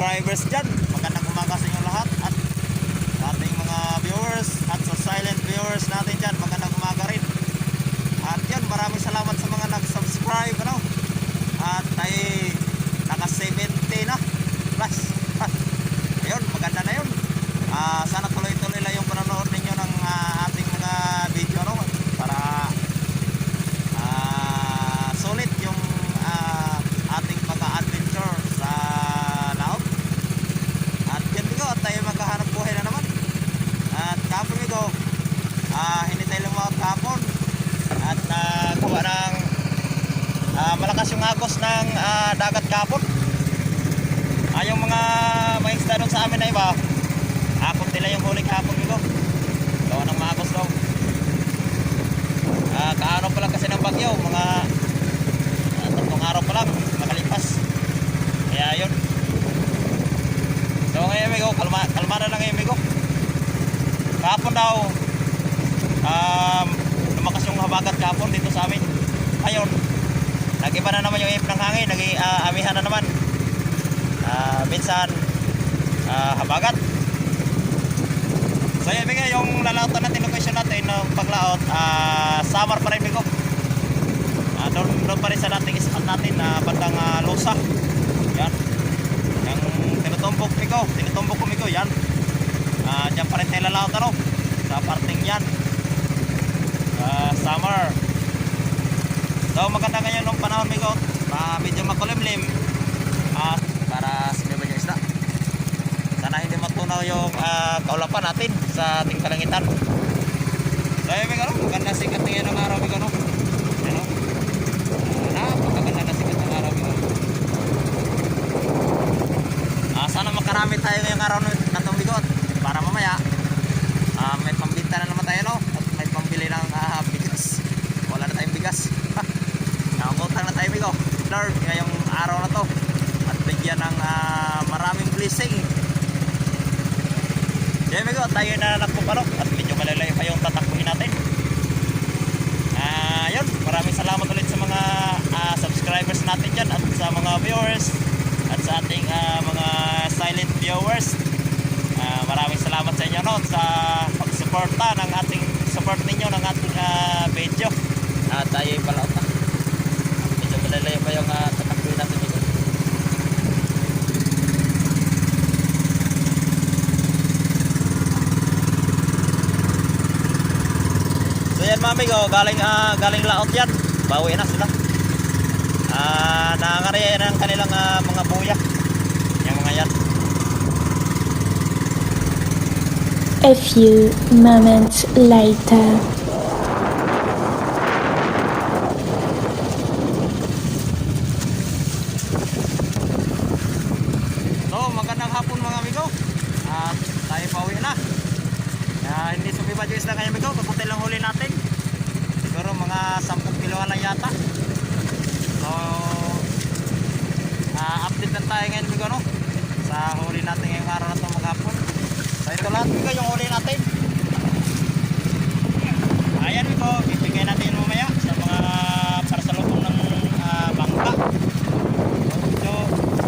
subscribers dyan. Magandang umaga sa inyo lahat. At sa ating mga viewers at sa silent viewers natin dyan, magandang umaga rin. At yun, maraming salamat sa mga nag-subscribe, ano? At tayo naka 70 na plus. Ayun, maganda na yun. Sana tuloy-tuloy lang yung panonood ninyo ng ating mga video, no? Para sulit yung ating pag-adventure sa laot. At yan bigo, at tayo magkahanap buhay na naman. At kapon bigo, hindi tayo lumawat kapon. At nagawa ng malakas yung agos ng dagat kapon. Yung mga isda doon sa amin na iba, kunti lang yung huli kapon bigo. Gawa ng magos daw. Kaaraw pa lang kasi ng bagyo, mga 3 araw pa lang nakalipas. Kaya yun. So ngayon bigo, kalma na lang ngayon bigo. Kahapon daw lumakas yung habagat kahapon dito sa amin. Ngayon nag-iba na naman yung ihip ng hangin, nag-amihan na naman. Minsan habagat. So yun bigo, yung lalautan natin, location natin ng paglaot, summer pa rin bigo. Doon pa rin sa dating spot natin na bandang Losa. Yan. Yung tinutumbok ko bigo, yan. Diyan pa rin tayo lalaot, ano? Sa parting yan. Summer. So maganda ngayon ng panahon bigo. Medyo makulimlim. Para siniba yung isda. Sana hindi matunaw yung kaulapan natin sa ating kalangitan. So yun bigo, no? Maganda sikat ngayon ng araw bigo, no? Ano? Napakaganda na sikat ng araw bigo. Sana makarami tayo ngayong araw na itong bigo. Para mamaya may pambinta na naman tayo, no? At may pambili ng bigas. Wala na tayong bigas. Nakakutang na tayo bigo, Lord, ngayong araw na to. At bigyan ng maraming blessing. Diyan bigo, tayo na nakupalok. At medyo malalayo pa yung tatakbuhin natin. Yun, maraming salamat ulit sa mga subscribers natin dyan. At sa mga viewers. At sa ating mga silent viewers. Maraming salamat sa inyo, no? Sa pagsuporta ng ating support ninyo ng ating video. Tayo yung balaot na. Medyo malalayo pa yung tatakbuhin natin dito. So yan mga amigo, galing laot yan. Bawi na sila. Nakakariya ng kanilang mga buya. Yung mga yan. A few moments later. So magandang hapon mga amigo. At tayo pauwi na. Hindi sumiba yung isda ngayon amigo. Kapunti lang huli natin. Siguro mga 10 kiloan lang yata. So update lang tayo ngayon amigo, no? Sa huli natin ngayong araw na ito maghapon. So ito lahat amigo yung huli natin. Ayan amigo, bibigay natin yun mamaya sa mga parsalubong ng bangka. So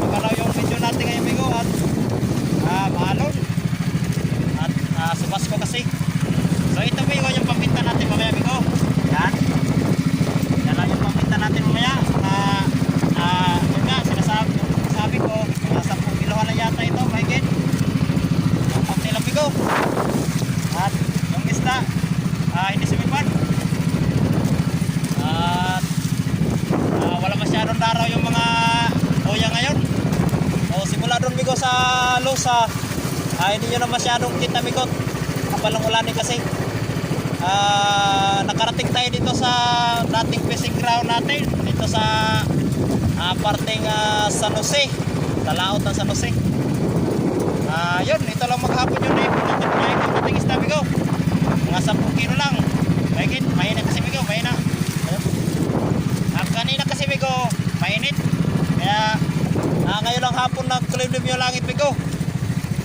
magalaw yung video natin ngayon amigo. At maalon. At subas ko kasi. So ito amigo yung pambinta natin mamaya amigo. Yan. Yan lang yung pambinta natin mamaya. Yun nga, sinasabi ko, nasa 10 kilohan lang yata ito, mahigit. Yung pagtilang bigo. At yung isda, hindi sumipad. At wala masyadong daraw yung mga buya ngayon. O simula doon bigo sa Losa, hindi nyo na masyadong kita bigo. Kapalang ulan kasi. Nakarating tayo dito sa dating fishing ground natin. Dito sa parteng San Jose, sa laot ng San Jose. Yun, ito lang maghapon yun eh. Nating isda bigo. Mga 10 kilo lang. Mainit kasi bigo, mainit. Kanina kasi bigo, mainit. Kaya ngayon lang hapon nagkulimlim yung langit bigo.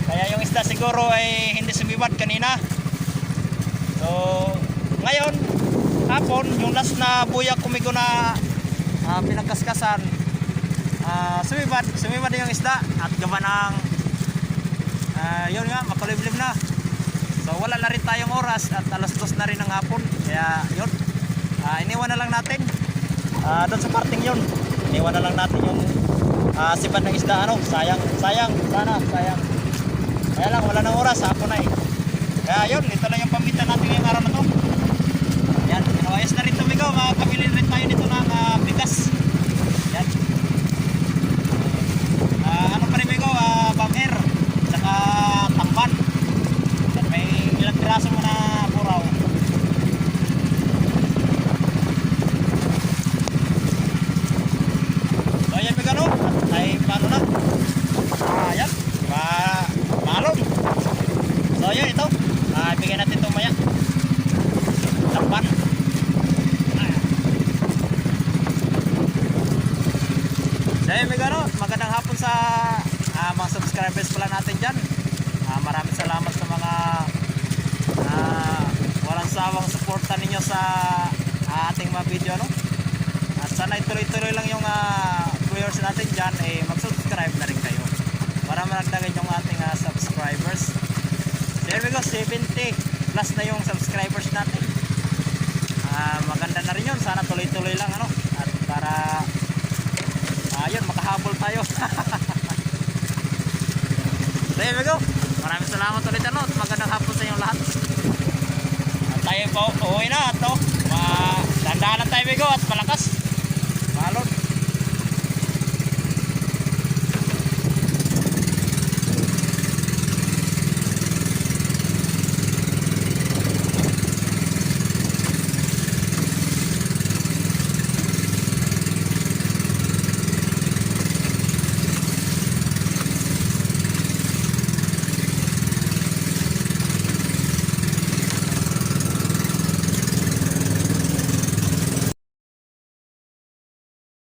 Kaya yung isda siguro ay hindi sumibat kanina. So ngayon hapon, yung last na buyak kumigo na pinagkaskasan, sumibad yung isda at gawa ng yun nga, makulimlim na. So wala na rin tayong oras at alas 2 na rin ng hapon. Kaya yun, iniwan na lang natin doon sa parting yun. Iniwan na lang natin yung sibad ng isda. Sayang kaya lang wala ng oras, hapon na eh. Kaya yun, ito lang yung pamita natin ngayong araw na to. Yan, ayos na rin ito Migo. Makakabili rin tayo nito ng bigas. Yan. Ano pa rin Migo, bangher saka tamban. Yan, may ilang piraso mo na buraw. So yan Migo, no? Ay paano na? Yan, maalon. So yun, ito ibigay natin ito maya tamban. So yun Migo, no? Magandang hapon sa mga subscribers pala natin dyan. Maraming salamat sa mga walang sawang suporta ninyo sa ating mga video, no? At sana ituloy-tuloy lang yung viewers natin dyan, mag-subscribe na rin kayo para maragdagan yung ating subscribers. There we go, 70 plus na yung subscribers natin. Maganda na rin yun, sana tuloy-tuloy lang at para yun, makahabol tayo. There we go, maraming salamat ulit at magandang hapon sa inyong lahat. At tayo po uwi na at dahan-dahan lang tayo Migo at malakas.